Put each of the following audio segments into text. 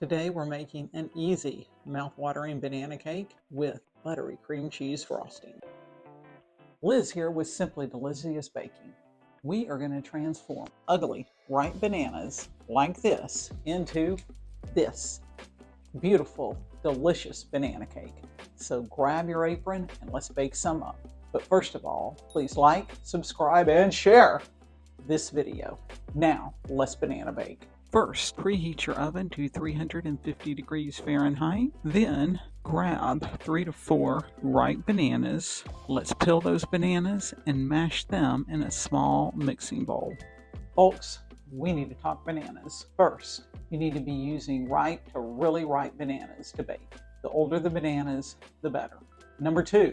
Today we're making an easy mouth-watering banana cake with buttery cream cheese frosting. Liz here with Simply Delicious Baking. We are going to transform ugly, ripe bananas like this into this beautiful, delicious banana cake. So grab your apron and let's bake some up. But first of all, please like, subscribe, and share this video. Now, let's banana bake. First, preheat your oven to 350 degrees Fahrenheit. Then, grab 3 to 4 ripe bananas. Let's peel those bananas and mash them in a small mixing bowl. Folks, we need to talk bananas. First, you need to be using ripe to really ripe bananas to bake. The older the bananas, the better. Number 2,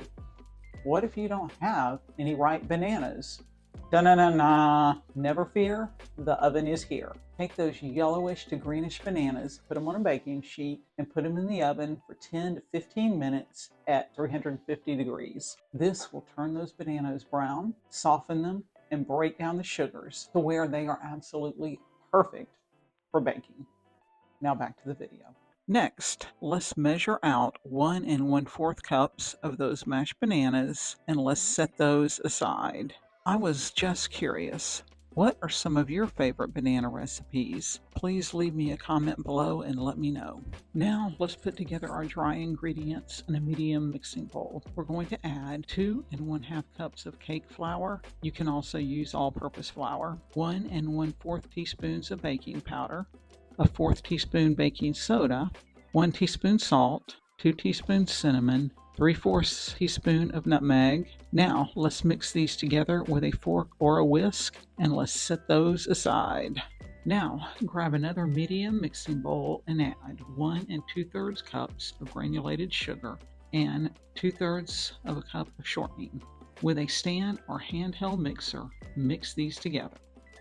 what if you don't have any ripe bananas? Da-na-na-na, never fear, the oven is here. Take those yellowish to greenish bananas, put them on a baking sheet, and put them in the oven for 10 to 15 minutes at 350 degrees. This will turn those bananas brown, soften them, and break down the sugars to where they are absolutely perfect for baking. Now back to the video. Next, let's measure out 1 1/4 cups of those mashed bananas, and let's set those aside. I was just curious, what are some of your favorite banana recipes? Please leave me a comment below and let me know. Now let's put together our dry ingredients in a medium mixing bowl. We're going to add 2 1/2 cups of cake flour. You can also use all-purpose flour, 1 1/4 teaspoons of baking powder, a 1/4 teaspoon baking soda, 1 teaspoon salt, 2 teaspoons cinnamon, 3/4 teaspoon of nutmeg. Now let's mix these together with a fork or a whisk and let's set those aside. Now grab another medium mixing bowl and add 1 2/3 cups of granulated sugar and 2/3 of a cup of shortening. With a stand or handheld mixer, mix these together.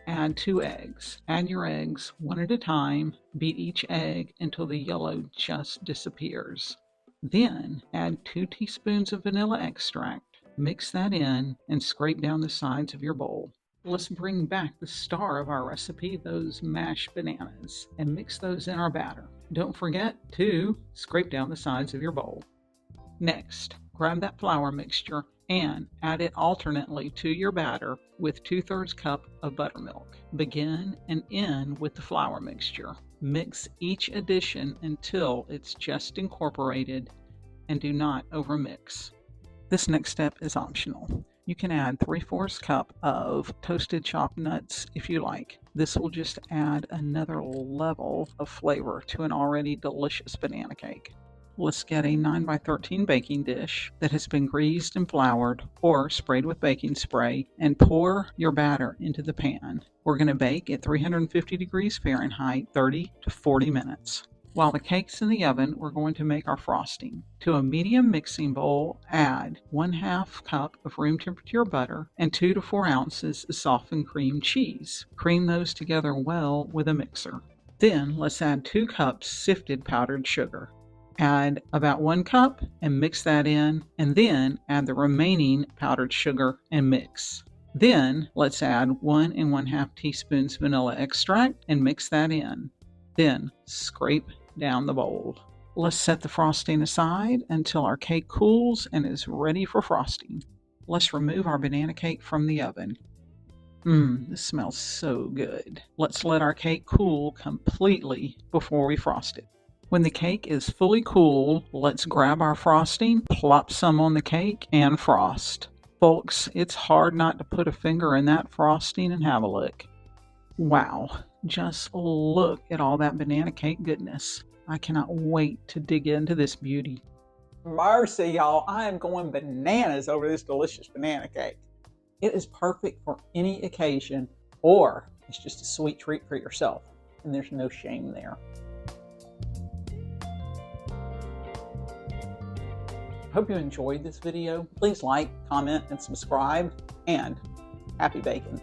Add 2 eggs. Add your eggs one at a time. Beat each egg until the yellow just disappears. Then add 2 teaspoons of vanilla extract. Mix that in and scrape down the sides of your bowl. Let's bring back the star of our recipe, those mashed bananas, and mix those in our batter. Don't forget to scrape down the sides of your bowl. Next, grab that flour mixture and add it alternately to your batter with 2/3 cup of buttermilk. Begin and end with the flour mixture. Mix each addition until it's just incorporated and do not overmix. This next step is optional. You can add 3/4 cup of toasted chopped nuts if you like. This will just add another level of flavor to an already delicious banana cake. Let's get a 9 by 13 baking dish that has been greased and floured or sprayed with baking spray and pour your batter into the pan. We're going to bake at 350 degrees Fahrenheit 30 to 40 minutes. While the cake's in the oven, we're going to make our frosting. To a medium mixing bowl, add 1/2 cup of room temperature butter and 2 to 4 ounces of softened cream cheese. Cream those together well with a mixer. Then let's add 2 cups sifted powdered sugar. Add about 1 cup and mix that in, and then add the remaining powdered sugar and mix. Then let's add 1 1/2 teaspoons vanilla extract and mix that in. Then scrape down the bowl. Let's set the frosting aside until our cake cools and is ready for frosting. Let's remove our banana cake from the oven. This smells so good. Let's let our cake cool completely before we frost it. When the cake is fully cool, let's grab our frosting, plop some on the cake, and frost. Folks, it's hard not to put a finger in that frosting and have a look. Wow, just look at all that banana cake goodness. I cannot wait to dig into this beauty. Mercy, y'all, I am going bananas over this delicious banana cake. It is perfect for any occasion, or it's just a sweet treat for yourself, and there's no shame there. Hope you enjoyed this video. Please like, comment, and subscribe, and happy baking.